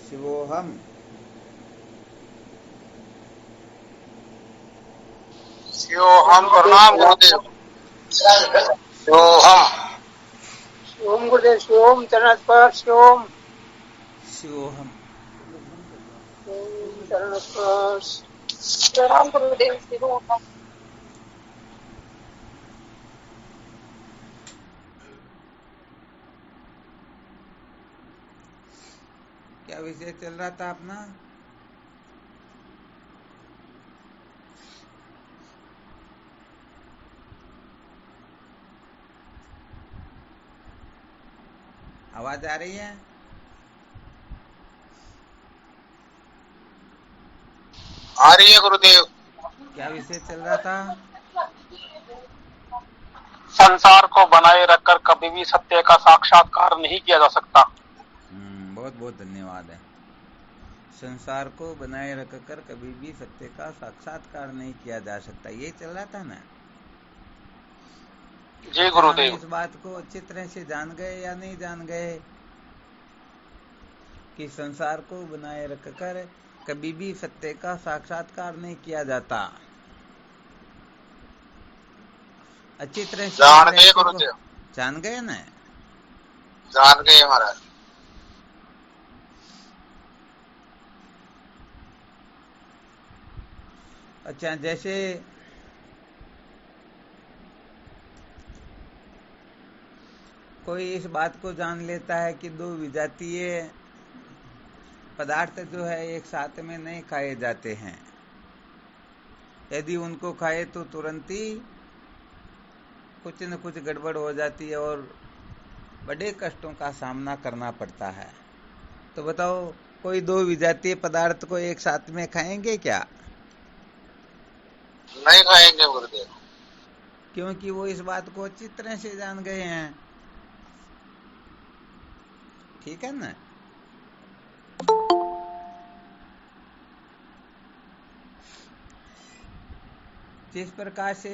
शिवोहम। शिवोहम प्रणाम गुरुदेव। शिवोहम। शिवम गुरुदेव, शिवम चरण स्पर्श, शिवम शिवोहम। चरण स्पर्श। प्रणाम गुरुदेव, शिवम। क्या विषय चल रहा था अपना? आवाज आ रही है? आ रही है गुरुदेव। क्या विषय चल रहा था? संसार को बनाए रखकर कभी भी सत्य का साक्षात्कार नहीं किया जा सकता। बहुत बहुत धन्यवाद है। संसार को बनाए रखकर कभी भी सत्य का साक्षात्कार नहीं किया जा सकता, ये चल रहा था ना? जी अच्छा, हम गुरुदेव। इस बात को अच्छी तरह से जान गए या नहीं जान गए कि संसार को बनाए रखकर कभी भी सत्य का साक्षात्कार नहीं किया जाता? अच्छी तरह से जान गए गुरुदेव। जान गए ना? जान गए महाराज। अच्छा, जैसे कोई इस बात को जान लेता है कि दो विजातीय पदार्थ जो है एक साथ में नहीं खाए जाते हैं, यदि उनको खाए तो तुरंत ही कुछ न कुछ गड़बड़ हो जाती है और बड़े कष्टों का सामना करना पड़ता है। तो बताओ, कोई दो विजातीय पदार्थ को एक साथ में खाएंगे क्या? नहीं खाएंगे गुरुदेव। क्योंकि वो इस बात को अच्छी तरह से जान गए हैं। ठीक है ना? जिस प्रकार से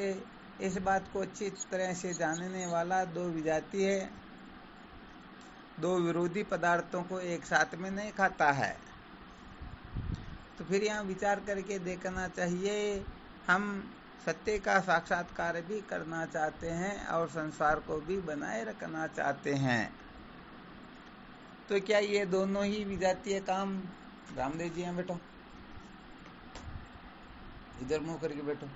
इस बात को अच्छी तरह से जानने वाला दो विजातीय, दो विरोधी पदार्थों को एक साथ में नहीं खाता है, तो फिर यहाँ विचार करके देखना चाहिए, हम सत्य का साक्षात्कार भी करना चाहते हैं और संसार को भी बनाए रखना चाहते हैं, तो क्या ये दोनों ही विजातीय काम, रामदेव जी यहाँ बैठो, इधर मुंह करके बैठो,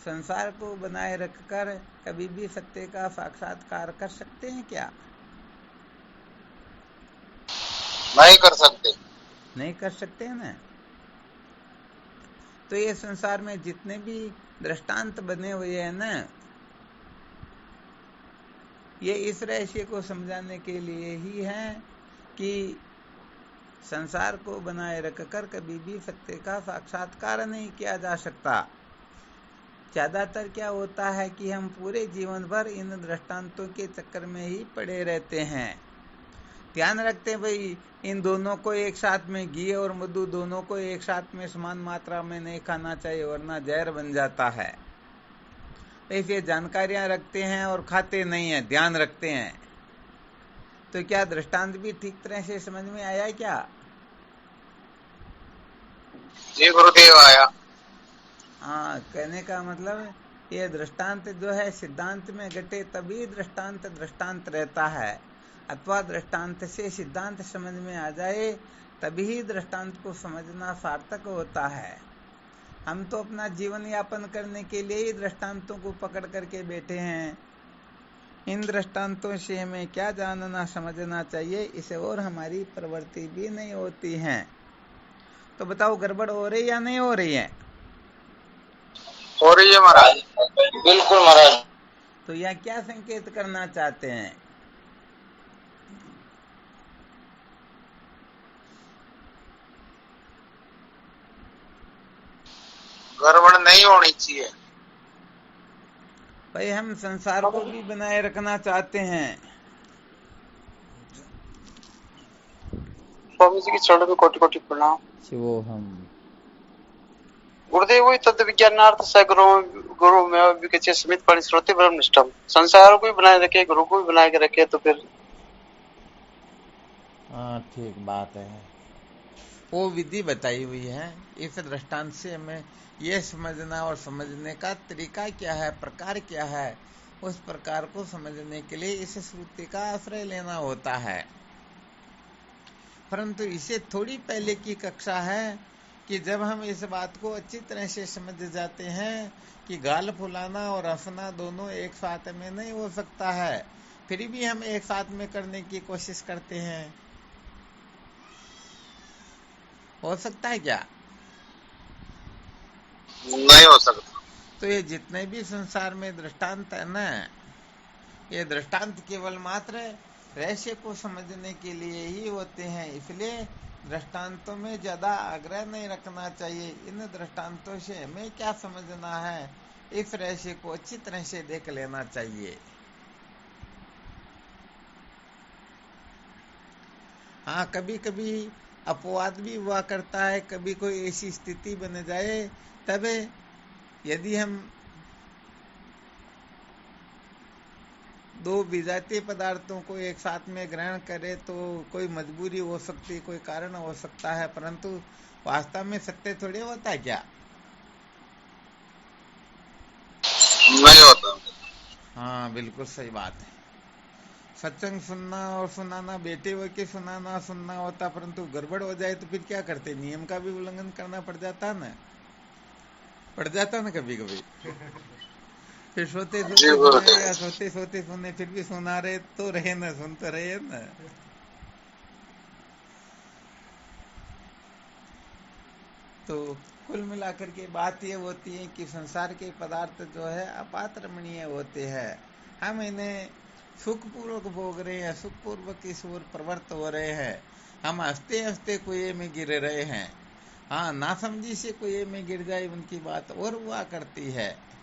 संसार को बनाए रखकर कभी भी सत्य का साक्षात्कार कर सकते हैं क्या? नहीं कर सकते। नहीं कर सकते हैं ना? तो ये संसार में जितने भी दृष्टांत बने हुए हैं ना, ये इस रहस्य को समझाने के लिए ही है कि संसार को बनाए रखकर कभी भी सत्य का साक्षात्कार नहीं किया जा सकता। ज्यादातर क्या होता है कि हम पूरे जीवन भर इन दृष्टांतों के चक्कर में ही पड़े रहते हैं। ध्यान रखते हैं भाई, इन दोनों को एक साथ में, घी और मधु दोनों को एक साथ में समान मात्रा में नहीं खाना चाहिए, वरना जहर बन जाता है। ऐसे जानकारियां रखते हैं और खाते नहीं है, ध्यान रखते हैं। तो क्या दृष्टांत भी ठीक तरह से समझ में आया क्या? जी गुरुदेव आया। हाँ, कहने का मतलब ये दृष्टांत जो है सिद्धांत में घटे तभी दृष्टांत दृष्टांत रहता है, अथवा दृष्टांत से सिद्धांत समझ में आ जाए तभी दृष्टांत को समझना सार्थक होता है। हम तो अपना जीवन यापन करने के लिए ही दृष्टांतों को पकड़ करके बैठे हैं। इन दृष्टांतों से हमें क्या जानना समझना चाहिए, इसे और हमारी प्रवृत्ति भी नहीं होती है। तो बताओ, गड़बड़ हो रही या नहीं हो रही है? हो रही है महाराज। बिल्कुल महाराज। तो यह क्या संकेत करना चाहते हैं? गड़बड़ नहीं होनी चाहिए। भाई, हम संसार को भी बनाए रखना चाहते हैं। स्वामी जी की चरणों में कोटि कोटि प्रणाम। शिवोहम। गुरुदेव वही तत्व विज्ञानार्थ से गुरु में विकचे समित पाणी श्रोते ब्रह्म निष्ठम। संसार को भी बनाए रखे, गुरु को भी बनाए के रखे, तो फिर हाँ, ठीक बात है। वो विधि बताई हुई है। इस दृष्टांत से हमें यह समझना और समझने का तरीका क्या है, प्रकार क्या है, उस प्रकार को समझने के लिए इस श्रुति का आश्रय लेना होता है। परंतु इसे थोड़ी पहले की कक्षा है कि जब हम इस बात को अच्छी तरह से समझ जाते हैं कि गाल फुलाना और हंसना दोनों एक साथ में नहीं हो सकता है, फिर भी हम एक साथ में करने की कोशिश करते हैं। हो सकता है क्या? नहीं हो सकता। तो ये जितने भी संसार में दृष्टांत है ना, ये दृष्टांत केवल मात्र रहस्य को समझने के लिए ही होते हैं। इसलिए दृष्टांतों में ज्यादा आग्रह नहीं रखना चाहिए। इन दृष्टांतों से हमें क्या समझना है, इस रहस्य को अच्छी तरह से देख लेना चाहिए। हाँ, कभी कभी अपवाद भी हुआ करता है। कभी कोई ऐसी स्थिति बन जाए तब यदि हम दो विजातीय पदार्थों को एक साथ में ग्रहण करें तो कोई मजबूरी हो सकती, कोई कारण हो सकता है, परंतु वास्तव में सत्य थोड़ी होता है क्या? नहीं होता। हाँ, बिल्कुल सही बात है। सत्संग सुनना और सुनाना, बेटे हुए के सुनाना सुनना होता, परंतु गड़बड़ हो जाए तो फिर क्या करते? नियम का भी उल्लंघन करना पड़ जाता ना कभी कभी। फिर सोते जी सोते सुने गुरुदेव। या सोते सोते सुने, फिर भी सुना रहे तो रहे ना, सुनते रहे ना। तो कुल मिलाकर के बात ये होती है कि संसार के पदार्थ जो है अपात्रमणीय होते हैं। हम इन्हें सुखपूर्वक भोग रहे हैं, सुखपूर्वक इस ओर प्रवृत्त हो रहे हैं। हम हंसते हंसते कुएं में गिर रहे हैं। हाँ, नासमझी से कुएं में गिर जाए उनकी बात और हुआ करती है।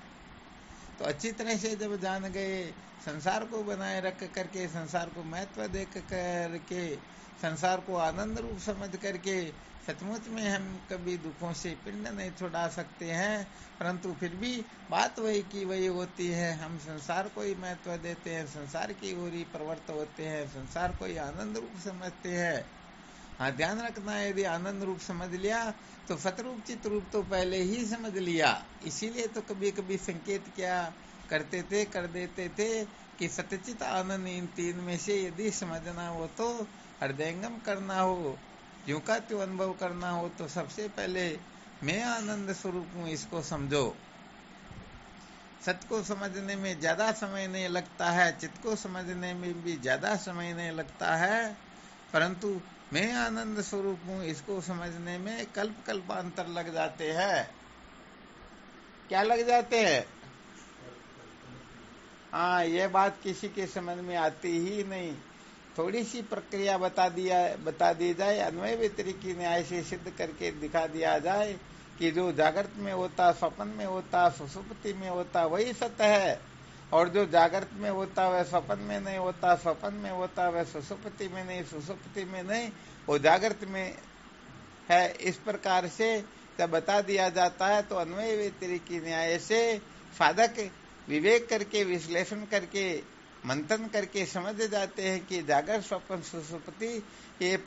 तो अच्छी तरह से जब जान गए, संसार को बनाए रख करके, संसार को महत्व दे करके, संसार को आनंद रूप समझ करके, सचमुच में हम कभी दुखों से पिंड नहीं छुड़ा सकते हैं, परंतु फिर भी बात वही की वही होती है। हम संसार को ही महत्व देते हैं, संसार की ओर ही प्रवृत्त होते हैं, संसार को ही आनंद रूप समझते हैं। हाँ, ध्यान रखना है, यदि आनंद रूप समझ लिया तो फतरूप चित रूप तो पहले ही समझ लिया। इसीलिए तो कभी कभी संकेत क्या करते थे, कर देते थे कि सतचित आनंद इन तीन में से यदि समझना हो तो हृदयंगम करना हो, ज्यों का त्यों अनुभव करना हो, तो सबसे पहले मैं आनंद स्वरूप हूँ, इसको समझो। सत्य को समझने में ज्यादा समय नहीं लगता है, चित्त को समझने में भी ज्यादा समय नहीं लगता है, परंतु मैं आनंद स्वरूप हूँ, इसको समझने में कल्प कल्पांतर लग जाते हैं। क्या लग जाते हैं? हाँ, ये बात किसी के समझ में आती ही नहीं। थोड़ी सी प्रक्रिया बता दी जाए, अन्वय व्यतिरिकी न्याय से सिद्ध करके दिखा दिया जाए कि जो जागृत में होता, स्वप्न में होता, सुषुप्ति में होता, वही सत्य है। और जो जागृत में होता वह स्वप्न में नहीं होता, स्वप्न में होता वह सुषुप्ति में नहीं, सुषुप्ति में नहीं वो जागृत में है। इस प्रकार से जब बता दिया जाता है तो अन्वय व्यतिरिकी न्याय से साधक विवेक करके, विश्लेषण करके, मंथन करके समझ जाते हैं कि जागृत स्वप्न सुषुप्ति ये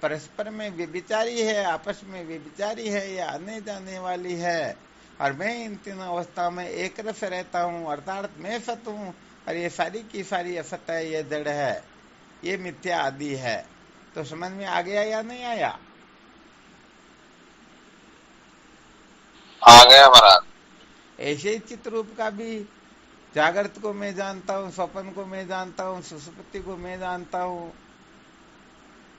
परस्पर में व्यभिचारी है, आपस में व्यभिचारी है, या आने जाने वाली है, और मैं इन तीनों अवस्थाओं में एक रस रहता हूँ, अर्थात मैं सत्य हूँ, और ये सारी की सारी असत है, ये जड़ है, ये मिथ्या आदि है। तो समझ में आ गया या नहीं आया? आ गया महाराज। ऐसे ही चित्र रूप का भी जागृत को मैं जानता हूँ, स्वप्न को मैं जानता हूँ, सुषुप्ति को मैं जानता हूँ।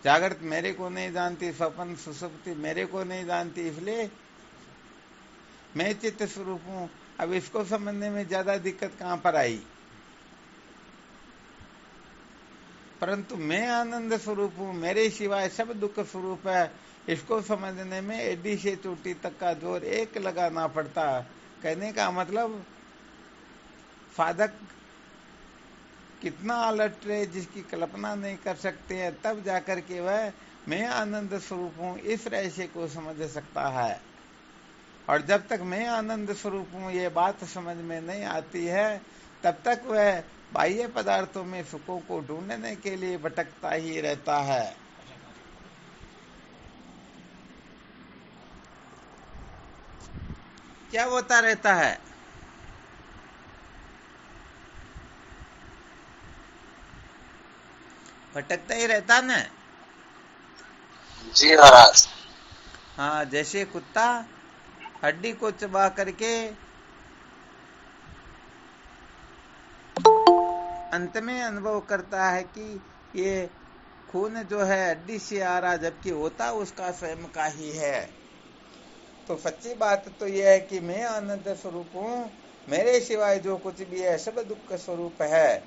जागृत मेरे को नहीं जानती, स्वप्न सुषुप्ति मेरे को नहीं जानती, इसलिए मैं चित्त स्वरूप हूँ। अब इसको समझने में ज्यादा दिक्कत कहाँ पर आई? परंतु मैं आनंद स्वरूप हूँ, मेरे सिवाय सब दुख स्वरूप है, इसको समझने में एडी से चोटी तक का जोर एक लगाना पड़ता। कहने का मतलब साधक कितना अलर्ट रहे, जिसकी कल्पना नहीं कर सकते हैं, तब जाकर के वह मैं आनंद स्वरूप हूँ इस रहस्य को समझ सकता है। और जब तक मैं आनंद स्वरूप हूँ ये बात समझ में नहीं आती है, तब तक वह बाह्य पदार्थों में सुखों को ढूंढने के लिए भटकता ही रहता है। क्या होता रहता है? भटकता ही रहता ना। जी महाराज। हाँ, जैसे कुत्ता हड्डी को चबा करके अंत में अनुभव करता है कि ये खून जो है हड्डी से आ रहा, जबकि होता उसका स्वयं का ही है। तो सच्ची बात तो यह है कि मैं आनंद स्वरूप हूँ, मेरे सिवाय जो कुछ भी है सब दुख स्वरूप है।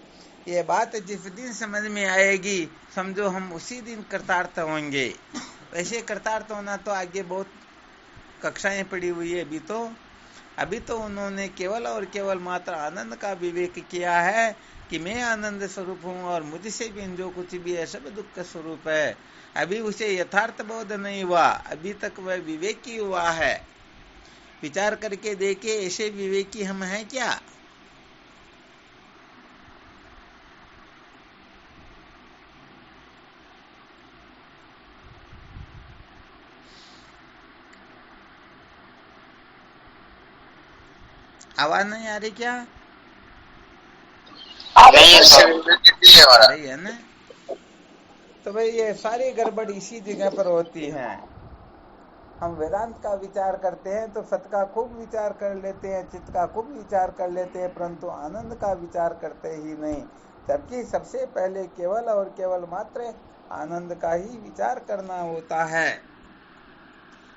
ये बात जिस दिन समझ में आएगी, समझो हम उसी दिन कृतार्थ होंगे। वैसे कृतार्थ होना तो आगे बहुत कक्षाएं पड़ी हुई है। अभी तो उन्होंने केवल और केवल मात्र आनंद का विवेक किया है कि मैं आनंद स्वरूप हूँ और मुझसे भी जो कुछ भी है सब दुख स्वरूप है। अभी उसे यथार्थ बोध नहीं हुआ, अभी तक वह विवेकी हुआ है। विचार करके देखे, ऐसे विवेकी हम हैं क्या? आवाज नहीं आ रही क्या? रही है ना? तो भाई ये सारी गड़बड़ इसी जगह पर होती है। हम वेदांत का विचार करते हैं तो सत का खूब विचार कर लेते हैं, चित्त का खूब विचार कर लेते हैं, परंतु आनंद का विचार करते ही नहीं। जबकि सबसे पहले केवल और केवल मात्र आनंद का ही विचार करना होता है।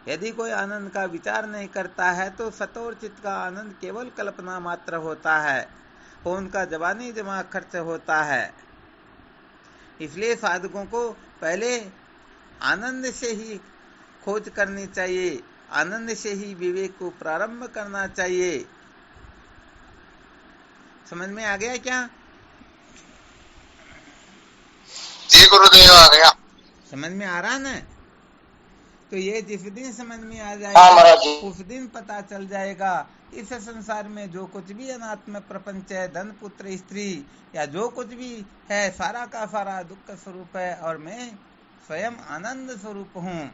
यदि कोई आनंद का विचार नहीं करता है तो सत और चित्त का आनंद केवल कल्पना मात्र होता है, और उनका जबानी दिमाग खर्च होता है। इसलिए साधकों को पहले आनंद से ही खोज करनी चाहिए, आनंद से ही विवेक को प्रारंभ करना चाहिए। समझ में आ गया क्या? जी गुरुदेव, आ गया। समझ में आ रहा ना? तो ये जिस दिन समझ में आ हाँ जाएगा, महाराज जी। उस दिन पता चल जाएगा इस संसार में जो कुछ भी अनात्म प्रपंच है, धन पुत्र स्त्री या जो कुछ भी है, सारा का सारा दुख स्वरूप है और मैं स्वयं आनंद स्वरूप हूँ।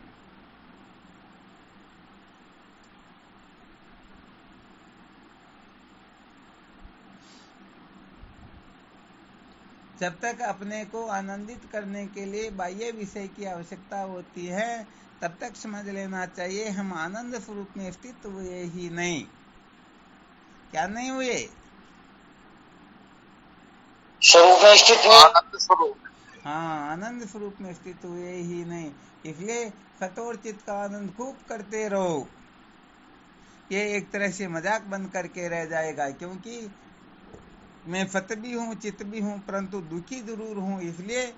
जब तक अपने को आनंदित करने के लिए बाह्य विषय की आवश्यकता होती है, तब तक समझ लेना चाहिए हम आनंद स्वरूप में स्थित हुए ही नहीं। क्या नहीं हुए? स्वरूप में स्थित हुए। आनंद स्वरूप। हाँ, आनंद स्वरूप में स्थित हुए ही नहीं। इसलिए सत और चित्त का आनंद खूब करते रहो। ये एक तरह से मजाक बन करके रह जाएगा, क्योंकि मैं सत भी हूँ, चित्त भी हूँ, परंतु दुखी जरूर हूँ। इसलिए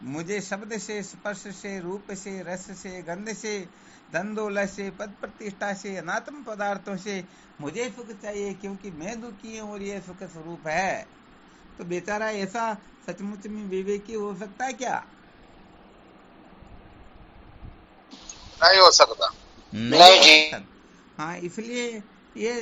मुझे शब्द से, स्पर्श से, रूप से, रस से, गंध से, धन दौलत से, पद प्रतिष्ठा से, अनात्म पदार्थों से मुझे सुख चाहिए, क्योंकि मैं दुखी हूँ और ये सुख स्वरूप है। तो बेचारा ऐसा सचमुच में विवेकी हो सकता है क्या? नहीं हो सकता। नहीं जी। हाँ, इसलिए ये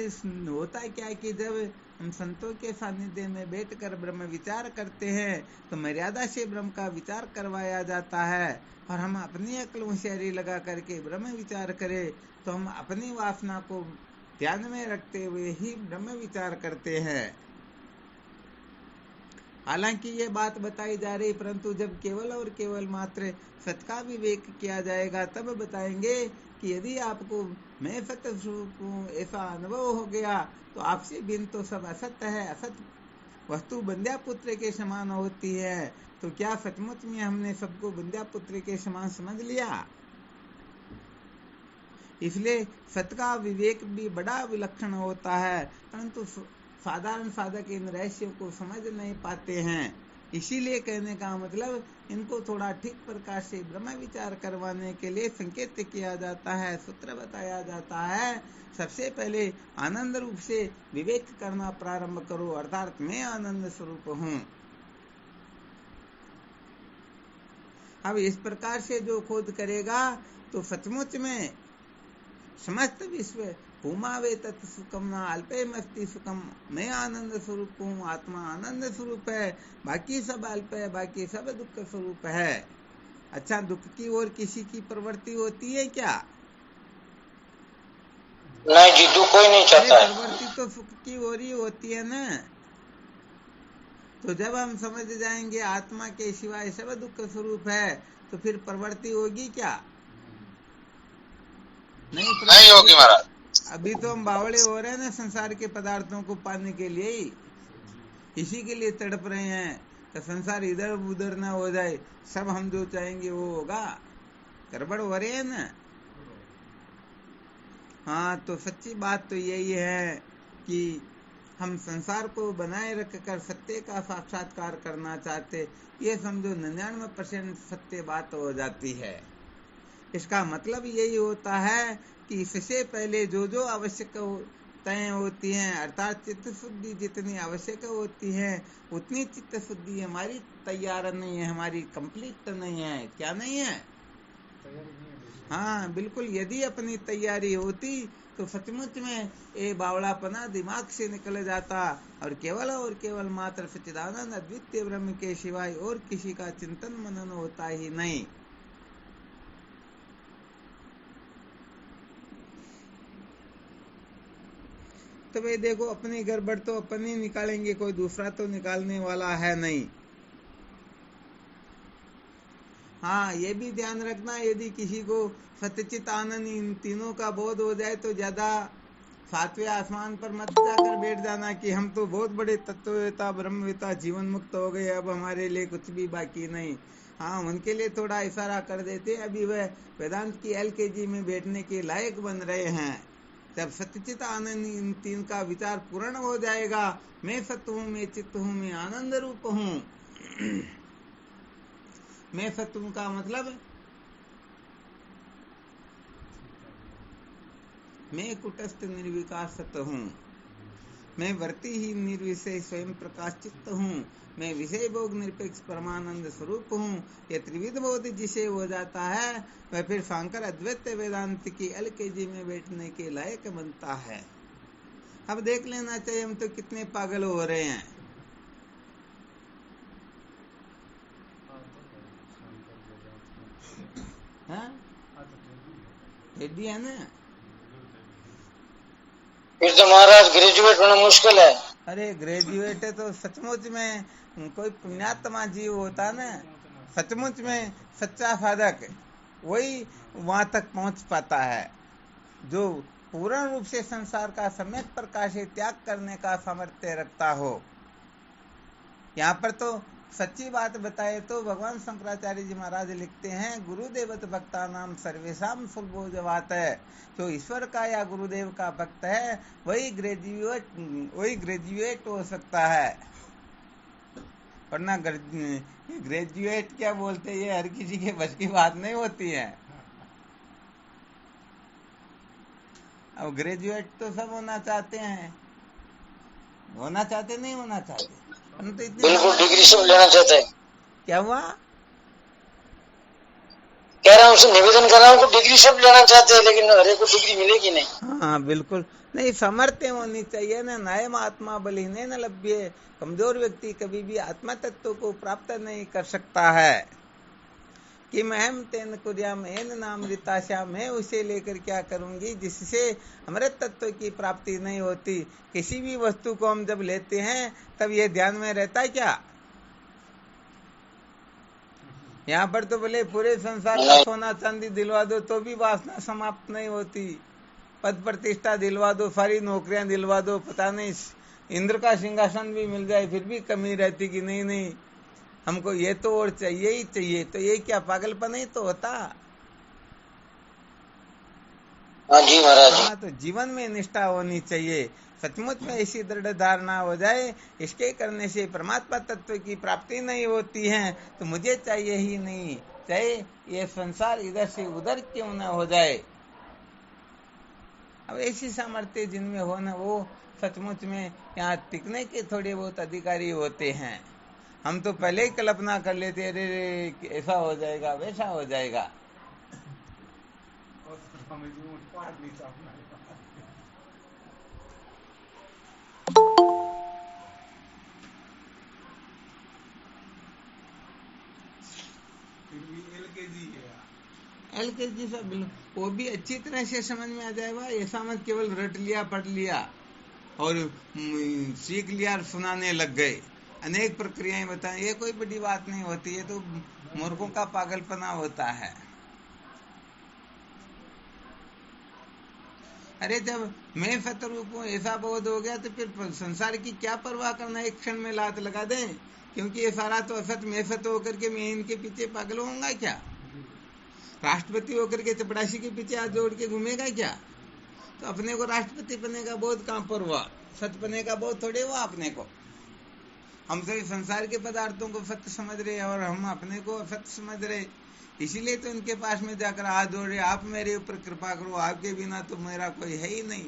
होता क्या कि जब हम संतों के सानिध्य में बैठकर ब्रह्म विचार करते हैं तो मर्यादा से ब्रह्म का विचार करवाया जाता है, और हम अपनी अक्ल होशियारी लगा करके ब्रह्म विचार करें तो हम अपनी वासना को ध्यान में रखते हुए ही ब्रह्म विचार करते हैं। हालांकि ये बात बताई जा रही, परंतु जब केवल और केवल मात्र सत का विवेक किया जाएगा तब बताएंगे कि यदि आपको मैं सत्य स्वरूप हूँ ऐसा अनुभव हो गया तो आपसे भिन्न तो सब असत्य है, असत वस्तु बंध्या पुत्र के समान होती है। तो क्या सचमुच में हमने सबको बंध्या पुत्र के समान समझ लिया? इसलिए सत का विवेक भी बड़ा विलक्षण होता है, परंतु साधारण साधक इन रहस्यों को समझ नहीं पाते हैं। इसीलिए कहने का मतलब इनको थोड़ा ठीक प्रकार से ब्रह्म विचार करवाने के लिए संकेत किया जाता है, सूत्र बताया जाता है। सबसे पहले आनंद रूप से विवेक करना प्रारंभ करो, अर्थात मैं आनंद स्वरूप हूँ। अब इस प्रकार से जो खोज करेगा तो सचमुच में समस्त विश्व भूमावे तत् सुखम न अल्पे मस्ति सुखम, मैं आनंद स्वरूप हूँ, आत्मा आनंद स्वरूप है, बाकी सब अल्प है, बाकी सब दुख स्वरूप है। अच्छा, दुख की ओर किसी की प्रवृत्ति होती है क्या? नहीं जी, दुख कोई नहीं चाहता है। प्रवृत्ति तो सुख की ओर ही होती है ना। तो जब हम समझ जाएंगे आत्मा के सिवाय सब दुख स्वरूप है, तो फिर प्रवृत्ति होगी क्या? नहीं होगी महाराज। अभी तो हम बावड़े हो रहे हैं ना संसार के पदार्थों को पाने के लिए ही, इसी के लिए तड़प रहे हैं कि संसार इधर उधर ना हो जाए, सब हम जो चाहेंगे वो होगा। गड़बड़ हो रही है ना। हाँ, तो सच्ची बात तो यही है कि हम संसार को बनाए रखकर सत्य का साक्षात्कार करना चाहते, ये समझो 99% सत्य बात हो जाती है। इसका मतलब यही होता है कि इससे पहले जो जो आवश्यकताएं होती हैं, अर्थात चित्त शुद्धि जितनी आवश्यक होती है, उतनी चित्त शुद्धि हमारी तैयार नहीं है, हमारी कंप्लीट नहीं है। क्या नहीं है? हाँ बिल्कुल। यदि अपनी तैयारी होती तो सचमुच में ये बावड़ापना दिमाग से निकल जाता और केवल मात्र सच्चिदानंद अद्वितीय ब्रह्म के सिवाय और किसी का चिंतन मनन होता ही नहीं। तो भाई देखो, अपनी गड़बड़ तो अपन ही निकालेंगे, कोई दूसरा तो निकालने वाला है नहीं। हाँ, ये भी ध्यान रखना, यदि किसी को सत्यचित आनंद इन तीनों का बोध हो जाए तो ज्यादा 7वें आसमान पर मत जाकर बैठ जाना कि हम तो बहुत बड़े तत्ववेता ब्रह्मवेता जीवन मुक्त हो गए, अब हमारे लिए कुछ भी बाकी नहीं। हाँ, उनके लिए थोड़ा इशारा कर देते, अभी वह वेदांत की LKG में बैठने के लायक बन रहे हैं। जब सत्यचित आनंद इन तीन का विचार पूर्ण हो जाएगा, मैं सत्य हूँ, मैं चित्त हूँ, मैं आनंद रूप हूँ। मैं सत्य हूँ का मतलब मैं कुटस्थ निर्विकार सत्य हूँ, मैं वर्ती ही निर्विषय स्वयं प्रकाश चित्त हूँ, मैं विषय भोग निरपेक्ष परमानंद स्वरूप हूँ। ये त्रिविध बोध जिसे हो जाता है, वह फिर शंकर अद्वैत वेदांत की LKG में बैठने के लायक बनता है। अब देख लेना चाहिए हम तो कितने पागल हो रहे हैं। रेडी है ना? फिर तो महाराज ग्रेजुएट होना मुश्किल है। अरे ग्रेजुएट है तो सचमुच में कोई पुण्यात्मा जीव होता ना, सचमुच में सच्चा साधक, वही वहां तक पहुंच पाता है जो पूर्ण रूप से संसार का सम्यक प्रकाश त्याग करने का सामर्थ्य रखता हो। यहाँ पर तो सच्ची बात बताए तो भगवान शंकराचार्य जी महाराज लिखते हैं, गुरुदेवत भक्ता नाम सर्वेशम सुलभोजवात है। जो ईश्वर का या गुरुदेव का भक्त है वही ग्रेजुएट हो सकता है, वरना ग्रेजुएट क्या बोलते, ये हर किसी के बस की बात नहीं होती है। अब ग्रेजुएट तो सब होना चाहते हैं, होना चाहते नहीं होना चाहते, परंतु इतनी बिल्कुल डिग्री सब लेना चाहते हैं। क्या हुआ? कह रहा हूँ, उसे निवेदन कर रहा हूँ कि डिग्री सब लेना चाहते हैं, लेकिन हर एक को डिग्री मिलेगी नहीं। हाँ बिल्कुल नहीं, सामर्थ्य होनी चाहिए ना। नायम आत्मा बलिने न लभ्य, कमजोर व्यक्ति कभी भी आत्मा तत्व को प्राप्त नहीं कर सकता है। कि महम तेन कुर्याम एन नाम रिताशा, मैं उसे लेकर क्या करूंगी जिससे अमृत तत्व की प्राप्ति नहीं होती। किसी भी वस्तु को हम जब लेते हैं तब ये ध्यान में रहता है क्या? यहाँ पर तो भले पूरे संसार का सोना चांदी दिलवा दो तो भी वासना समाप्त नहीं होती, पद प्रतिष्ठा दिलवा दो, सारी नौकरियां दिलवा दो, पता नहीं इंद्र का सिंहासन भी मिल जाए, फिर भी कमी रहती कि नहीं हमको ये तो और चाहिए ही चाहिए। तो ये क्या पागलपन ही तो होता। हाँ जी महाराज। हाँ, तो जीवन में निष्ठा होनी चाहिए, सचमुच में ऐसी दृढ़ धारणा हो जाए, इसके करने से परमात्मा तत्व की प्राप्ति नहीं होती है तो मुझे चाहिए ही नहीं, चाहे ये संसार इधर से उधर क्यों न हो जाए। अब ऐसी सामर्थ्य जिनमें हो ना, वो सचमुच में यहाँ टिकने के थोड़े बहुत अधिकारी होते हैं। हम तो पहले ही कल्पना कर लेते, अरे ऐसा हो जाएगा वैसा हो जाएगा। LKG है। LKG से बिल्कुल वो भी अच्छी तरह से समझ में आ जाएगा। ऐसा मत केवल रट लिया पढ़ लिया और सीख लिया और सुनाने लग गए। अनेक प्रक्रियाएं बताएं, ये कोई बड़ी बात नहीं होती, ये तो मूर्खों का पागलपना होता है। अरे जब मैं सतरूप हूँ ऐसा बोध हो गया तो फिर संसार की क्या परवाह करना, एक क्षण में लात लगा दें, क्योंकि ये सारा तो असत मैं सत होकर के मैं इनके पीछे पागल होऊंगा क्या? राष्ट्रपति होकर के चपड़ासी के पीछे हाथ जोड़ के घूमेगा क्या? तो अपने को राष्ट्रपति बनने का बोध कहाँ पर हुआ? सत बनने का बोध थोड़े हुआ अपने को। हम सभी संसार के पदार्थों को सत्य समझ रहे और हम अपने को असत्य समझ रहे, इसीलिए तो इनके पास में जाकर हाथ जोड़ रहे, आप मेरे ऊपर कृपा करो, आपके बिना तो मेरा कोई है ही नहीं।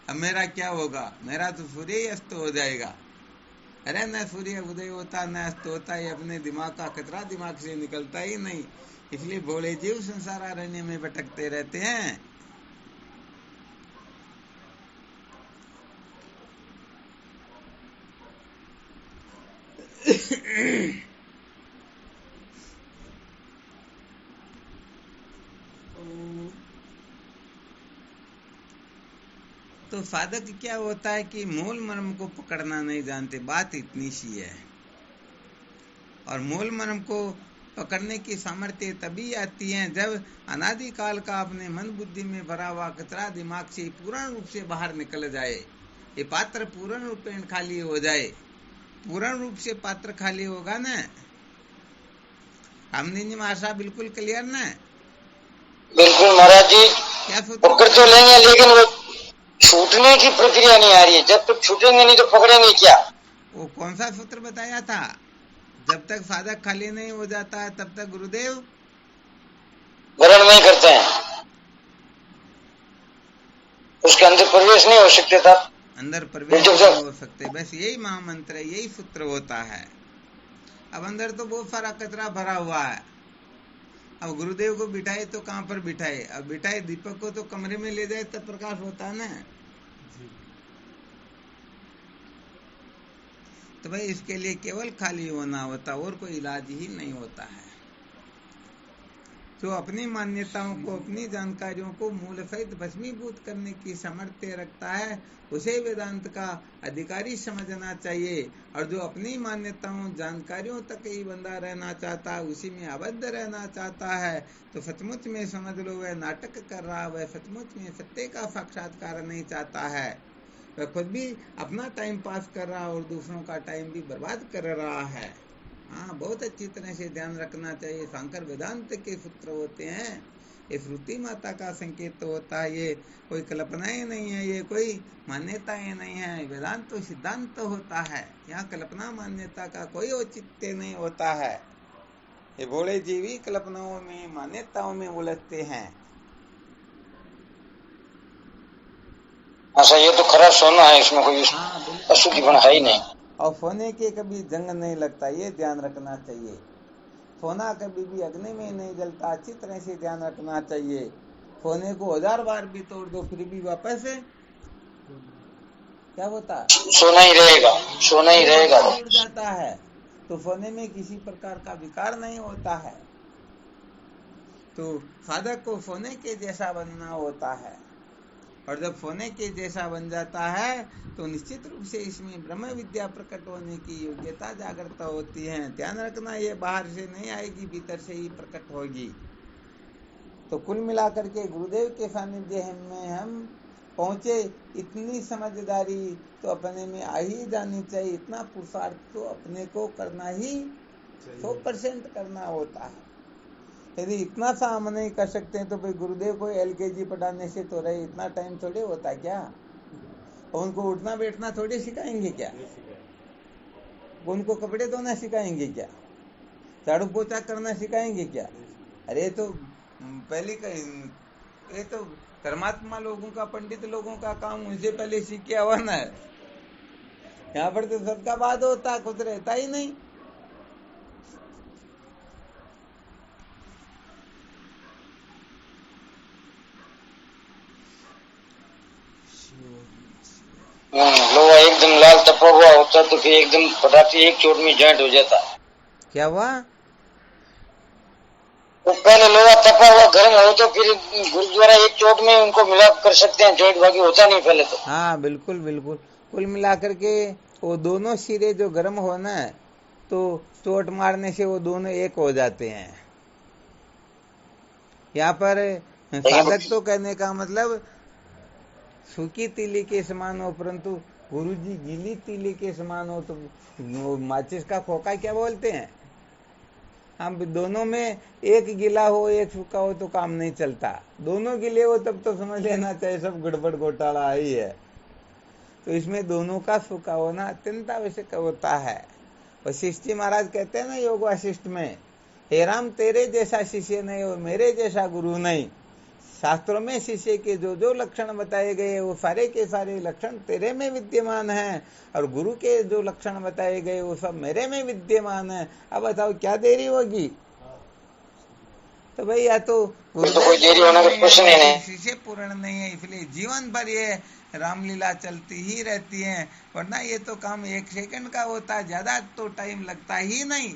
अब मेरा क्या होगा? मेरा तो सूर्य ही अस्त हो जाएगा। अरे न सूर्य उदय होता न अस्त होता, ये अपने दिमाग का कचरा दिमाग से निकलता ही नहीं, इसलिए भोले जीव संसार अरण्य में भटकते रहते हैं। तो साधक क्या होता है कि मूल मर्म को पकड़ना नहीं जानते, बात इतनी सी है। और मूल मर्म को पकड़ने की सामर्थ्य तभी आती है जब अनादिकाल का अपने मन बुद्धि में भरा हुआ कचरा दिमाग से पूर्ण रूप से बाहर निकल जाए, ये पात्र पूर्ण रूपेण खाली हो जाए। पूर्ण रूप से पात्र खाली होगा ना, रामदीन जी महाराज बिल्कुल क्लियर ना? बिल्कुल महाराज जी, क्या सूत्र पकड़ तो लेंगे लेकिन वो छूटने की प्रक्रिया नहीं आ रही है। जब तक छूटेंगे नहीं तो पकड़ेंगे क्या? वो कौन सा सूत्र बताया था? जब तक साधक खाली नहीं हो जाता है तब तक गुरुदेव ग्रहण नहीं करते हैं, उसके अंदर प्रवेश नहीं हो सकते था, अंदर प्रवेश नहीं हो सकते। बस यही महामंत्र है, यही सूत्र होता है। अब अंदर तो बहुत सारा कचरा भरा हुआ है। अब गुरुदेव को बिठाए तो कहाँ पर बिठाए? अब बिठाए दीपक को तो कमरे में ले जाए तब प्रकाश होता है ना। तो भाई इसके लिए केवल खाली होना होता, और कोई इलाज ही नहीं होता है। जो अपनी मान्यताओं को, अपनी जानकारियों को मूल सहित भस्मीभूत करने की सामर्थ्य रखता है, उसे वेदांत का अधिकारी समझना चाहिए। और जो अपनी मान्यताओं जानकारियों तक ही बंधा रहना चाहता है, उसी में आबद्ध रहना चाहता है, तो सचमुच में समझ लो वह नाटक कर रहा, वह सचमुच में सत्य का साक्षात्कार नहीं चाहता है। वह खुद भी अपना टाइम पास कर रहा और दूसरों का टाइम भी बर्बाद कर रहा है। हाँ, बहुत अच्छी तरह से ध्यान रखना चाहिए। शंकर वेदांत के सूत्र होते हैं, ये श्रुति माता का संकेत होता है, ये कोई कल्पनाएं नहीं है, ये कोई मान्यताएं नहीं है। वेदांत तो सिद्धांत होता है, यहाँ कल्पना मान्यता का कोई औचित्य नहीं होता है। ये भोले जीवी कल्पनाओं में, मान्यताओं में उलझते हैं। अच्छा, ये तो खरा सोना है, इसमें कोई अशुद्धिपन है ही नहीं। और सोने के कभी जंग नहीं लगता, ये ध्यान रखना चाहिए। सोना कभी भी अग्नि में नहीं जलता, अच्छी तरह से ध्यान रखना चाहिए। सोने को 1000 बार भी तोड़ दो फिर भी वापस है क्या होता है? सोना ही रहेगा, सोना ही रहेगा, टूट जाता है। तो सोने में किसी प्रकार का विकार नहीं होता है। तो साधक को सोने के जैसा बनना होता है, और जब सोने के जैसा बन जाता है तो निश्चित रूप से इसमें ब्रह्म विद्या प्रकट होने की योग्यता जागृत होती है। ध्यान रखना, ये बाहर से नहीं आएगी, भीतर से ही प्रकट होगी। तो कुल मिलाकर के गुरुदेव के सानिध्य में हम पहुंचे, इतनी समझदारी तो अपने में आ ही जानी चाहिए। इतना पुरुषार्थ तो अपने को करना ही 100% करना होता है। यदि इतना सा हम नहीं कर सकते हैं तो भाई गुरुदेव को LKG पढ़ाने से तो रहे, इतना टाइम थोड़े होता है क्या? उनको उठना बैठना थोड़े सिखाएंगे क्या? उनको कपड़े धोना सिखाएंगे क्या? झाड़ू पोछा करना सिखाएंगे क्या? अरे तो पहले ये तो धर्मात्मा लोगों का, पंडित लोगों का काम उनसे पहले सीख के आवा ना है। यहाँ पर तो सबका बाद होता, खुद रहता ही नहीं। लोहा एकदम लाल तपा हुआ होता तो फिर एकदम पटाखी एक चोट में जॉइंट हो जाता। क्या हुआ? वो पहले लोहा तपा हुआ गर्म हो तो फिर गुरुद्वारा एक चोट में उनको मिला कर सकते हैं, जॉइंट बाकी होता नहीं पहले तो। हाँ बिल्कुल बिल्कुल, कुल मिलाकर के वो दोनों सिरे जो गर्म हो ना, तो चोट मारने से वो दोनों एक हो जाते हैं। यहाँ पर साधक तो कहने का मतलब सूखी तीली के समान हो, परंतु गुरुजी गीली तीली के समान हो, तो वो माचिस का खोखा क्या बोलते हैं, हम दोनों में एक गीला हो एक सूखा हो तो काम नहीं चलता, दोनों गीले हो तब तो समझ लेना चाहिए सब गड़बड़ घोटाला ही है। तो इसमें दोनों का सूखा होना अत्यंत आवश्यक होता है। वशिष्ठ जी महाराज कहते हैं ना योग वाशिष्ठ में, हे राम तेरे जैसा शिष्य नहीं और मेरे जैसा गुरु नहीं। शास्त्रों में शिष्य के जो जो लक्षण बताए गए वो सारे के सारे लक्षण तेरे में विद्यमान हैं, और गुरु के जो लक्षण बताए गए वो सब मेरे में विद्यमान है। अब बताओ क्या देरी होगी? तो भाई या तो कोई देरी होने का प्रश्न ही नहीं, शिष्य पूर्ण नहीं है, इसलिए जीवन भर ये रामलीला चलती ही रहती है, वरना ये तो काम 1 सेकंड का होता है, ज्यादा तो टाइम लगता ही नहीं।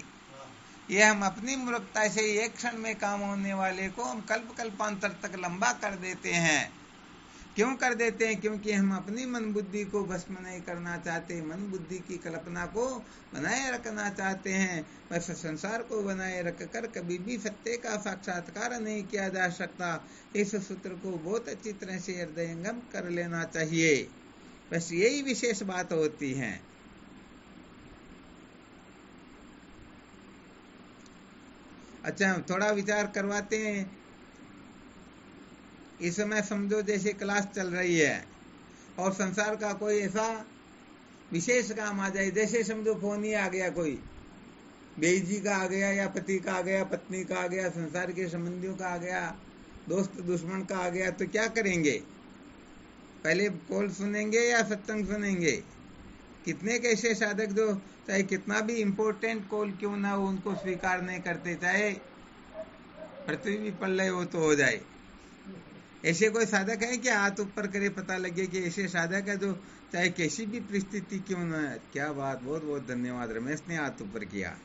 ये हम अपनी मूर्खता से एक क्षण में काम होने वाले को हम कल्प कल्पांतर तक लंबा कर देते हैं। क्यों कर देते हैं? क्योंकि हम अपनी मन बुद्धि को भस्म नहीं करना चाहते, मन बुद्धि की कल्पना को बनाए रखना चाहते हैं। बस संसार को बनाए रखकर कभी भी सत्य का साक्षात्कार नहीं किया जा सकता। इस सूत्र को बहुत अच्छी तरह से हृदयंगम कर लेना चाहिए। बस यही विशेष बात होती है। अच्छा, थोड़ा विचार करवाते हैं। इस समय समझो जैसे क्लास चल रही है और संसार का कोई ऐसा विशेष काम आ जाए, जैसे समझो फोन ही आ गया, कोई बेजी का आ गया या पति का आ गया, पत्नी का आ गया, संसार के संबंधियों का आ गया, दोस्त दुश्मन का आ गया, तो क्या करेंगे? पहले कॉल सुनेंगे या सत्संग सुनेंगे? कितने कैसे साधक जो चाहे कितना भी इम्पोर्टेंट कॉल क्यों ना हो उनको स्वीकार नहीं करते, चाहे पृथ्वी भी प्रलय हो तो हो जाए। ऐसे कोई साधक है क्या? हाथ ऊपर करे पता लगे कि ऐसे साधक है जो चाहे कैसी भी परिस्थिति क्यों न है। क्या बात, बहुत बहुत धन्यवाद, रमेश ने हाथ ऊपर किया।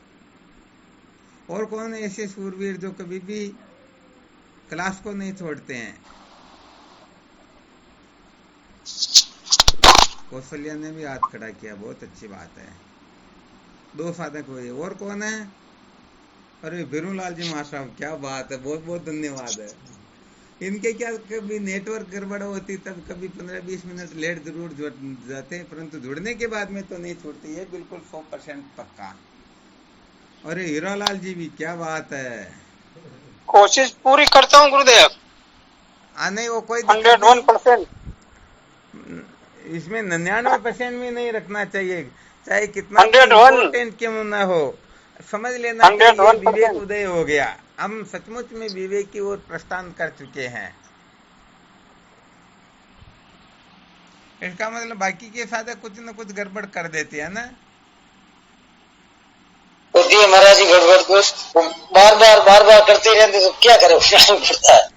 और कौन है ऐसे सूरवीर जो कभी भी क्लास को नहीं छोड़ते हैं? कौशल्या ने भी हाथ खड़ा किया, बहुत अच्छी बात है। 2 साधक हुए। और कौन है? अरे बिरूलाल जी महासाहब, क्या बात है, बहुत बहुत धन्यवाद है। इनके क्या कभी नेटवर्क गड़बड़ होती तब कभी 15-20 मिनट लेट जरूर जाते, परंतु जुड़ने के बाद में तो नहीं छूटती है, बिल्कुल 100% पक्का। अरे हीरालाल जी भी, क्या बात है। कोशिश पूरी करता हूँ गुरुदेव। नहीं वो कोई 101%। इसमें 99% भी नहीं रखना चाहिए, चाहे कितना इम्पोर्टेंट क्यों ना हो। समझ लेना चाहिए विवेक उदय हो गया, हम सचमुच में विवेक की ओर प्रस्थान कर चुके हैं। इसका मतलब बाकी के साधक कुछ न कुछ गड़बड़ कर देते हैं ना। होती है महाराज जी गड़बड़ को बार बार करते रहते तो क्या करे, पड़ता है।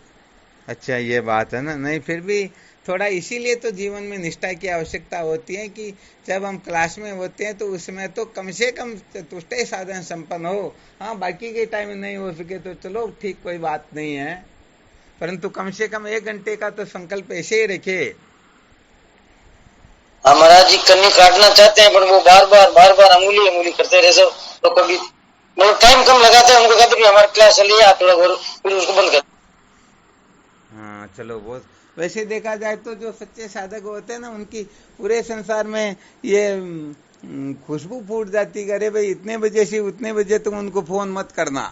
अच्छा ये बात है ना। नहीं फिर भी थोड़ा इसीलिए तो जीवन में निष्ठा की आवश्यकता होती है कि जब हम क्लास में होते हैं तो उसमें तो कम से कम चतुष्ट साधन संपन्न हो। हाँ बाकी के टाइम नहीं हो सके तो चलो ठीक, कोई बात नहीं है, परंतु कम से कम 1 घंटे का तो संकल्प ऐसे ही रखे। महाराज जी कन्नी काटना चाहते हैं पर वो बार बार अंगुली करते रहे सब, तो कभी मतलब टाइम कम लगाते हैं, उनको कहते हैं हमारी क्लास चलिए आप थोड़ा और फिर उसको बंद कर। हाँ चलो, बहुत वैसे देखा जाए तो जो सच्चे साधक होते हैं ना उनकी पूरे संसार में ये खुशबू फूट जाती है। अरे भाई इतने बजे से उतने बजे तुम उनको फोन मत करना।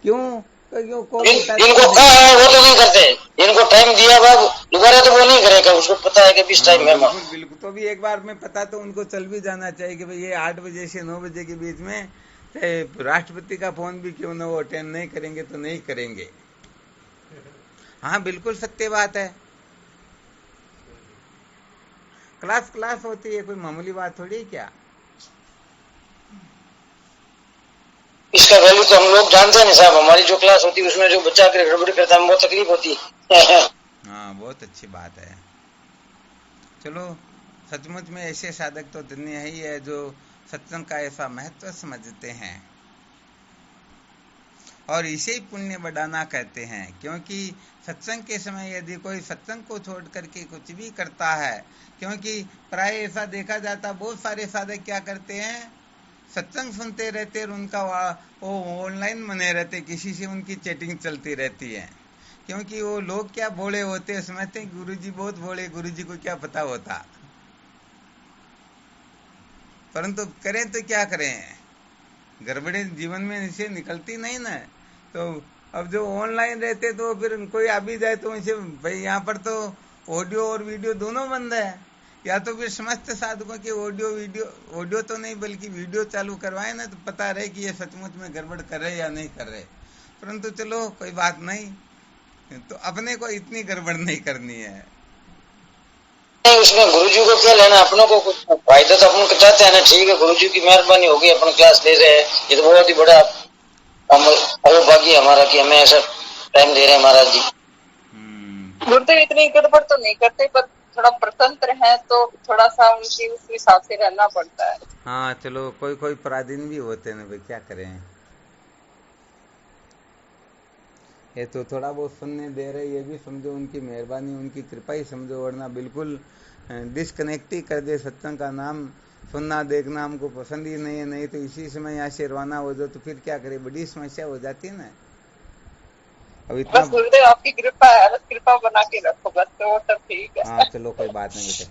क्यों? इनको कहा है वो तो नहीं करते, इनको टाइम दिया बाबू दोबारा तो वो नहीं करेगा, उसको पता है कि किस टाइम है। बिल्कुल बिल्कुल, तो भी एक बार में पता तो उनको चल भी जाना चाहिए कि भाई ये 8 बजे से 9 बजे के बीच में राष्ट्रपति का फोन भी क्यों ना वो अटेंड नहीं करेंगे तो नहीं करेंगे। हाँ बिल्कुल सत्य बात है। क्लास होती है, कोई मामूली बात थोड़ी है क्या। इसका वैल्यू तो हम लोग जानते हैं साहब, हमारी जो क्लास होती है उसमें जो बच्चा आकर गड़बड़ करता है बहुत तकलीफ होती है। हाँ बहुत अच्छी बात है। चलो सचमुच में ऐसे साधक तो धन्य ही है जो सत्संग का ऐसा महत्व समझते हैं। और इसे ही पुण्य बढ़ाना कहते हैं। क्योंकि सत्संग के समय यदि कोई सत्संग को छोड़ करके कुछ भी करता है, क्योंकि प्राय ऐसा देखा जाता, बहुत सारे साधक क्या करते हैं, सत्संग सुनते रहते और उनका वो ऑनलाइन बने रहते, किसी से उनकी चैटिंग चलती रहती है। क्योंकि वो लोग क्या भोले होते हैं, समझते हैं गुरुजी बहुत भोले, गुरुजी को क्या पता होता, परंतु करें तो क्या करें, गड़बड़ी जीवन में इसे निकलती नहीं ना। तो अब जो ऑनलाइन रहते तो फिर कोई आ भी जाए तो इसे भाई यहाँ पर तो ऑडियो और वीडियो दोनों बंद है, या तो फिर समस्त साधकों के ऑडियो तो नहीं बल्कि वीडियो चालू करवाए ना, तो पता रहे कि ये सचमुच में गड़बड़ कर रहे या नहीं कर रहे। परंतु चलो कोई बात नहीं, तो अपने को इतनी गड़बड़ नहीं करनी है। उसमें गुरुजी को क्या लेना, अपनों को कुछ फायदा तो अपन को चाहते हैं ना। ठीक है, गुरुजी की मेहरबानी होगी, अपन क्लास ले रहे हैं, ये तो बहुत ही बड़ा अवभाग्य हमारा कि हमें ऐसा टाइम दे रहे हैं महाराज जी। गुरुदेव इतनी गड़बड़ तो नहीं करते, पर थोड़ा प्रतंत्र है तो थोड़ा सा उनकी उस हिसाब से रहना पड़ता है। हाँ चलो, कोई कोई पराधीन भी होते हैं भाई, क्या करें। ये तो थोड़ा बहुत सुनने दे रहे, ये भी समझो उनकी मेहरबानी, उनकी कृपा ही समझो, वरना बिल्कुल डिस्कनेक्ट ही कर दे। सत्संग का नाम सुनना देखना हमको पसंद ही नहीं है, नहीं तो इसी समय यहाँ से रवाना हो जाओ तो फिर क्या करे, बड़ी समस्या हो जाती है ना। अब इतना बस गुरुदेव आपकी कृपा है, बस कृपा बना के रखो, बस तो वो सब ठीक है। हाँ चलो कोई बात नहीं बेटे।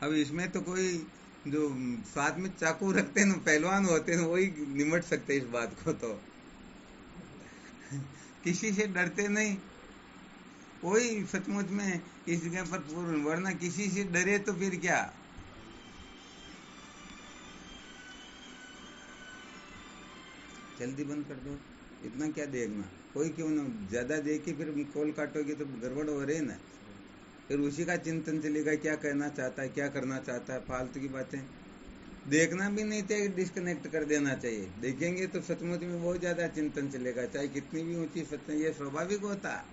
अब इसमें तो कोई जो साथ में चाकू रखते हैं, पहलवान होते हैं, वही निमट सकते इस बात को, तो किसी से डरते नहीं, वही सचमुच में इस जगह पर पूर्ण, वरना किसी से डरे तो फिर क्या। जल्दी बंद कर दो, इतना क्या देखना, कोई क्यों ना ज्यादा देख के फिर कॉल काटोगे तो गड़बड़ हो रही है ना, फिर उसी का चिंतन चलेगा, क्या कहना चाहता है, क्या करना चाहता है, फालतू की बातें देखना भी नहीं चाहिए, डिस्कनेक्ट कर देना चाहिए। देखेंगे तो सचमुच में बहुत ज्यादा चिंतन चलेगा, चाहे कितनी भी ऊंची सत्संग, ये स्वाभाविक होता।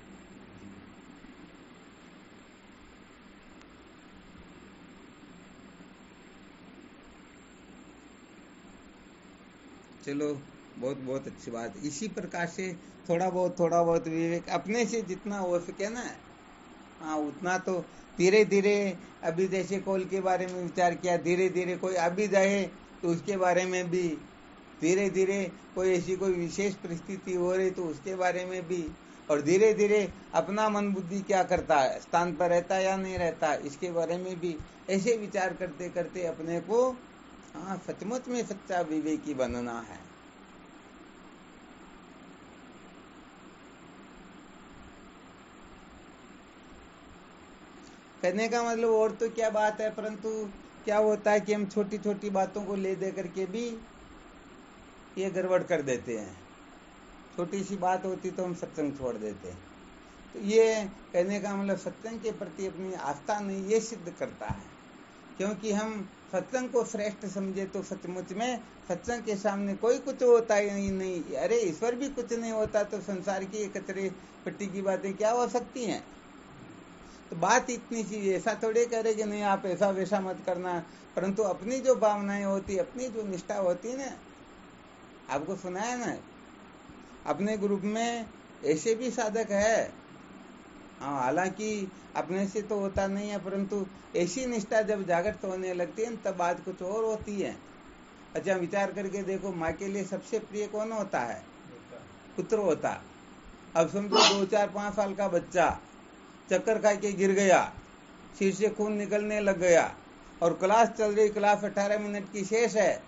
चलो बहुत बहुत अच्छी बात। इसी प्रकार से थोड़ा बहुत विवेक अपने से जितना हो सके ना, हाँ उतना तो धीरे धीरे, अभी जैसे कॉल के बारे में विचार किया, धीरे धीरे कोई अभी जाए तो उसके बारे में भी, धीरे धीरे कोई ऐसी कोई विशेष परिस्थिति हो रही तो उसके बारे में भी, और धीरे धीरे अपना मन बुद्धि क्या करता है, स्थान पर रहता या नहीं रहता, इसके बारे में भी, ऐसे विचार करते करते अपने को हाँ सचमुच में सच्चा विवेकी बनना है। कहने का मतलब और तो क्या बात है, परंतु क्या होता है कि हम छोटी छोटी बातों को ले दे करके भी ये गड़बड़ कर देते हैं। छोटी सी बात होती तो हम सत्संग छोड़ देते हैं। तो ये कहने का मतलब सत्संग के प्रति अपनी आस्था नहीं, ये सिद्ध करता है। क्योंकि हम सत्संग को श्रेष्ठ समझे तो सचमुच में सत्संग के सामने कोई कुछ होता ही नहीं। अरे ईश्वर भी कुछ नहीं होता तो संसार की कचरे पट्टी की बातें क्या हो सकती हैं। तो बात इतनी सी, ऐसा थोड़े करे कि नहीं आप ऐसा वैसा मत करना, परंतु अपनी जो भावनाएं होती, अपनी जो निष्ठा होती है ना, आपको सुना है ना, अपने ग्रुप में ऐसे भी साधक है, हाँ हालांकि अपने से तो होता नहीं है, परंतु ऐसी निष्ठा जब जागृत होने लगती है तब बात कुछ और होती है। अच्छा विचार करके देखो, माँ के लिए सबसे प्रिय कौन होता है? पुत्र होता। अब समझो 2, 4, 5 साल का बच्चा चक्कर खा के गिर गया, सिर से खून निकलने लग गया, और क्लास चल रही, क्लास 18 मिनट की शेष है।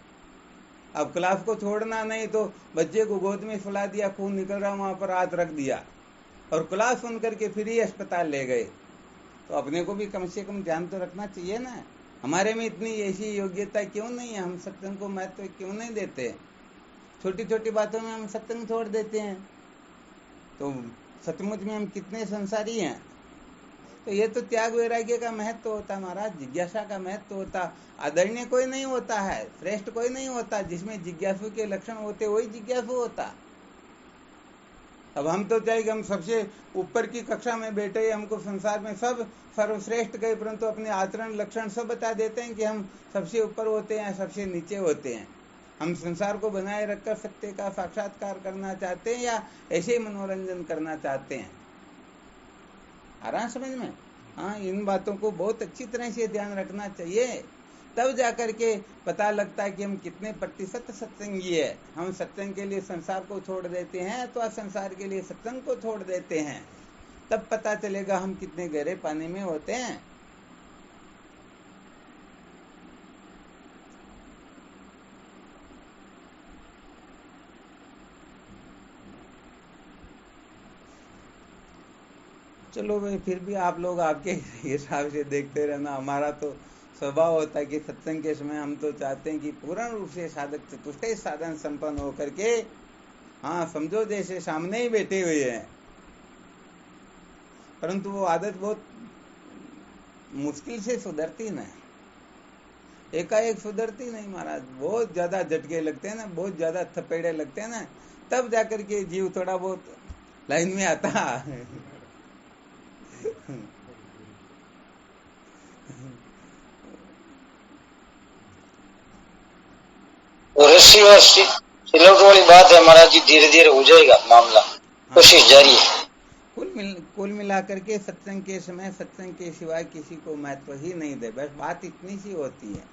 अब क्लास को छोड़ना नहीं तो बच्चे को गोद में सुला दिया, खून निकल रहा, वहां पर हाथ रख दिया और क्लास सुन करके फिर ही अस्पताल ले गए। तो अपने को भी कम से कम ध्यान तो रखना चाहिए ना, हमारे में इतनी ऐसी योग्यता क्यों नहीं है, हम सत्संग को महत्व क्यों नहीं देते, छोटी छोटी बातों में हम सत्संग छोड़ देते हैं। तो सचमुच में हम कितने संसारी हैं। तो ये तो त्याग वैराग्य का महत्व होता महाराज, जिज्ञासा का महत्व होता। आदरणीय कोई नहीं होता है, श्रेष्ठ कोई नहीं होता, जिसमें जिज्ञासु के लक्षण होते वही जिज्ञासु होता। अब हम तो चाहे कि हम सबसे ऊपर की कक्षा में बैठे, हमको संसार में सब सर्वश्रेष्ठ गए, परंतु अपने आचरण लक्षण सब बता देते हैं कि हम सबसे ऊपर होते हैं, सबसे नीचे होते हैं। हम संसार को बनाए रखकर सत्य का साक्षात्कार करना चाहते हैं या ऐसे ही मनोरंजन करना चाहते हैं। आ रहा समझ में? हाँ, इन बातों को बहुत अच्छी तरह से ध्यान रखना चाहिए, तब जाकर के पता लगता है कि हम कितने प्रतिशत सत्संगी है। हम सत्संग के लिए संसार को छोड़ देते हैं अथवा संसार के लिए सत्संग को छोड़ देते हैं, तब पता चलेगा हम कितने गहरे पानी में होते हैं। चलो भाई, फिर भी आप लोग आपके हिसाब से देखते रहना। हमारा तो स्वभाव होता है कि सत्संग के समय हम तो चाहते हैं कि पूर्ण रूप से साधक चतुष्टय साधन संपन्न होकर के, हाँ समझो जैसे सामने ही बैठे हुए हैं, परंतु वो आदत बहुत मुश्किल से सुधरती ना, एकाएक सुधरती नहीं महाराज। बहुत ज्यादा झटके लगते हैं ना, बहुत ज्यादा थपेड़े लगते हैं ना, तब जाकर के जीव थोड़ा बहुत लाइन में आता। रस्सी और सिलवट वाली बात है महाराज जी, धीरे धीरे हो जाएगा मामला, कोशिश जारी है। कुल मिलाकर के सत्संग के समय सत्संग के सिवाय किसी को महत्व ही नहीं दे, बस बात इतनी सी होती है।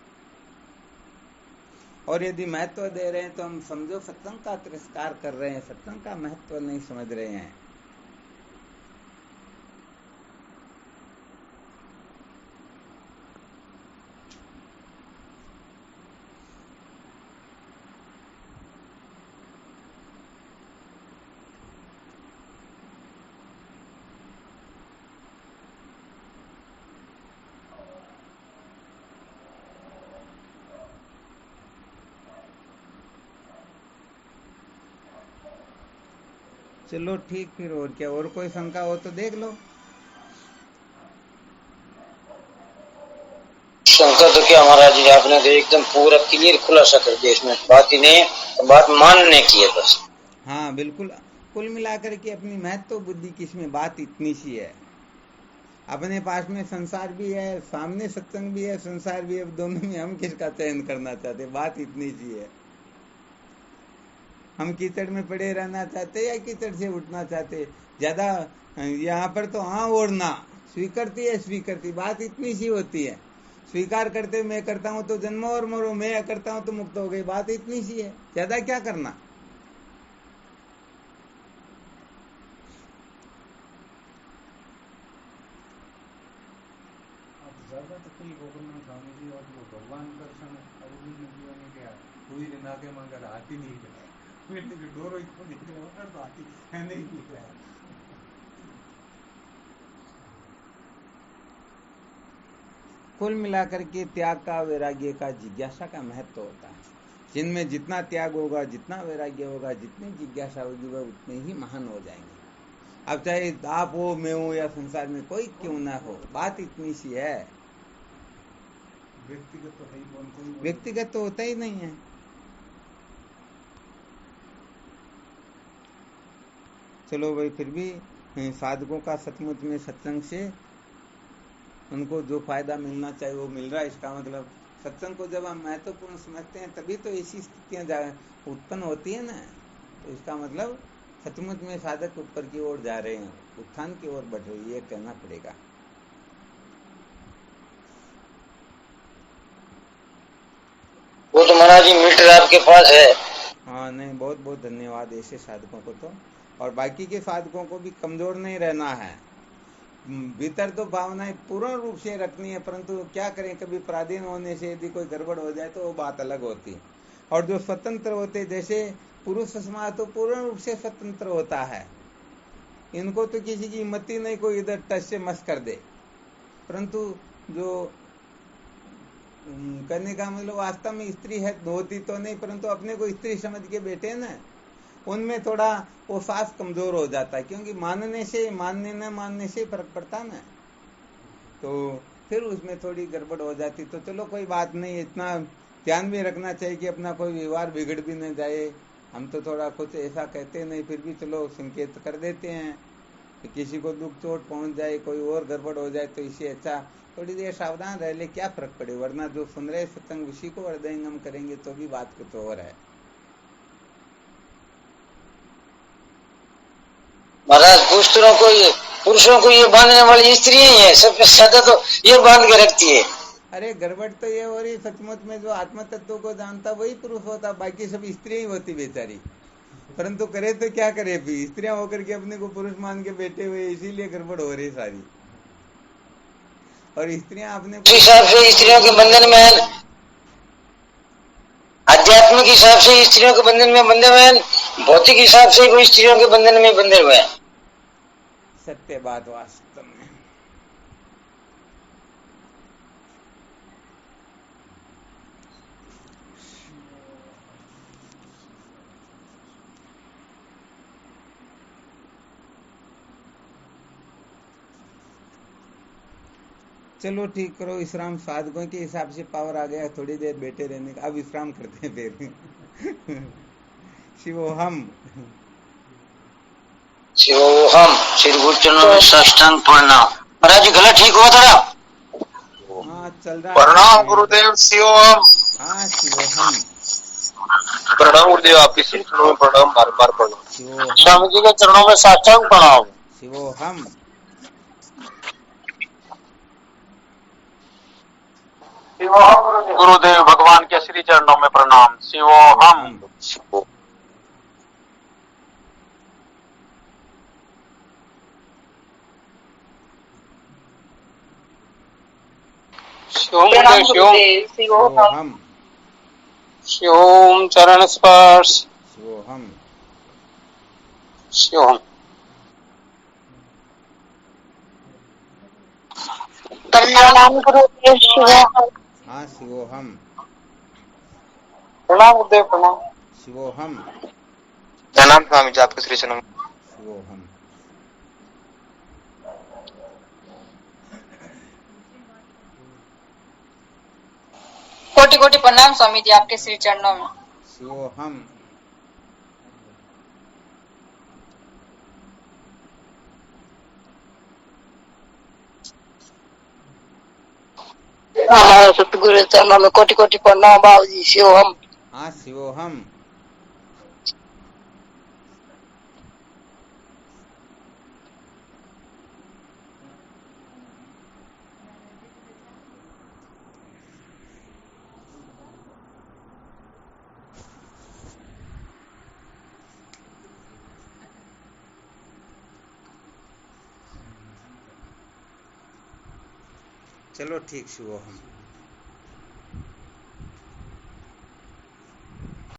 और यदि महत्व दे रहे हैं तो हम समझो सत्संग का तिरस्कार कर रहे हैं, सत्संग का महत्व नहीं समझ रहे हैं। चलो ठीक, फिर और क्या, और कोई शंका हो तो देख लो। शंका तो क्या महाराज जी, आपने तो एकदम पूरा क्लियर खुलासा कर दिया, इसमें बात ही नहीं है, बात मानने की है बस। हाँ बिल्कुल, कुल मिलाकर के अपनी महत्व बुद्धि किसमें, बात इतनी सी है। अपने पास में संसार भी है, सामने सत्संग भी है, संसार भी है, दोनों में हम किसका चयन करना चाहते, बात इतनी सी है। हम कीचड़ में पड़े रहना चाहते या कीचड़ से उठना चाहते? ज्यादा यहाँ पर तो हाँ और ना, स्वीकृति है स्वीकृति, बात इतनी सी होती है। स्वीकार करते मैं करता हूँ तो जन्मो और मरो, मैं करता हूँ तो मुक्त हो गई, बात इतनी सी है, ज्यादा क्या करना। ज्यादा तकलीफ हो करना स्वामी जी, और वो भगवान दर्शन अर्जुन ने जीवन में क्या हुई नाके मगर हाथी नहीं गया, बेटे के डोरो ही को निकले होकर तो हाथी नहीं निकला। कुल मिलाकर के त्याग का, वैराग्य का, जिज्ञासा का महत्व होता है। जिनमें जितना त्याग होगा, जितना वैराग्य होगा, जितनी जिज्ञासा होगी, वह उतने ही महान हो जाएंगे। अब चाहे आप हो, मैं हूं या संसार में कोई क्यों ना हो, बात इतनी सी है। व्यक्तिगत तो है ही कौन, कोई व्यक्तिगत तो होता ही नहीं है। चलो भाई, फिर भी साधकों का सचमुच में सत्संग से उनको जो फायदा मिलना चाहिए वो मिल रहा है। इसका मतलब सत्संग को जब हम महत्वपूर्ण समझते हैं तभी तो ऐसी स्थितियां उत्पन्न होती है ना। तो इसका मतलब सचमुच में साधक ऊपर की ओर जा रहे हैं, उत्थान की ओर बढ़ रही है, कहना पड़ेगा। वो तो महाराज जी मीटर आपके पास है। हाँ नहीं, बहुत बहुत धन्यवाद ऐसे साधकों को तो, और बाकी के साधकों को भी कमजोर नहीं रहना है। भीतर तो भावनाएं पूर्ण रूप से रखनी है, परंतु क्या करें, कभी पराधीन होने से यदि कोई गड़बड़ हो जाए तो वो बात अलग होती है। और जो स्वतंत्र होते, जैसे पुरुष समाज तो पूर्ण रूप से स्वतंत्र होता है, इनको तो किसी की हिम्मत ही नहीं कोई इधर टच से मस कर दे। परंतु जो करने का मतलब वास्तव में स्त्री है, होती तो नहीं, परंतु अपने को स्त्री समझ के बैठे ना, उनमें थोड़ा वो सास कमजोर हो जाता है, क्योंकि मानने से, मानने न मानने से फर्क पड़ता ना, तो फिर उसमें थोड़ी गड़बड़ हो जाती। तो चलो कोई बात नहीं, इतना ध्यान भी रखना चाहिए कि अपना कोई व्यवहार बिगड़ भी न जाए, हम तो थोड़ा कुछ ऐसा कहते नहीं, फिर भी चलो संकेत कर देते हैं कि किसी को दुख चोट पहुंच जाए, कोई और गड़बड़ हो जाए, तो इससे अच्छा थोड़ी देर सावधान रह ले, क्या फर्क पड़े। वरना जो सुन रहे सत्संग उसी को हृदयंगम करेंगे तो भी बात कुछ और है। महाराज पुरुषों को ये बांधने वाली स्त्री ही है, सबसे ज्यादा तो ये बांध के रखती है। अरे गड़बड़ तो ये हो रही, सचमुच में जो आत्म तत्व को जानता वही पुरुष होता, बाकी सब स्त्रियां ही होती बेचारी। परंतु करे तो क्या करे, भी स्त्रियां होकर के अपने को पुरुष मान के बैठे हुए, इसीलिए गड़बड़ हो रही सारी। और स्त्रियां अपने उस हिसाब से स्त्रियों के बंधन में है, आध्यात्मिक हिसाब से स्त्रियों के बंधन में बंधे हुए हैं, भौतिक हिसाब से वो स्त्रियों के बंधन में बंधे हुए हैं। सत्य बात वास्तव में। चलो ठीक करो विश्राम, साधकों के हिसाब से पावर आ गया, थोड़ी देर बैठे रहने का। अब विश्राम करते हैं फिर। शिवोहम। शिवोहम, श्री गुरु चरणों में साष्टांग प्रणाम। महाराज जी गला ठीक हुआ थोड़ा? हाँ चल रहा है। प्रणाम गुरुदेव, शिवोहम। हाँ शिवोहम। प्रणाम गुरुदेव, आपके चरणों में प्रणाम, बार बार प्रणाम। शिवोहम। स्वामी जी के चरणों में साष्टांग प्रणाम। शिवोहम। गुरुदेव भगवान के श्री चरणों में प्रणाम। शिवोहम। प्रणाम गुरुदेव, शिवोहम। शिवोम चरण स्पर्श। शिवोहम। शिवोम। प्रणाम गुरुदेव, शिवोहम। हाँ शिवोहम। प्रणाम गुरुदेव, प्रणाम। शिवोहम। प्रणाम स्वामी जी, आपके श्री चरणों में। शिवोहम। कोटि कोटि प्रणाम स्वामी जी, आपके श्री चरणों में। शिवोहम। हमारे सतगुरु चरणों में कोटि कोटि प्रणाम बाबू जी, शिवोहम। हाँ शिवोहम। चलो ठीक शिवोहम।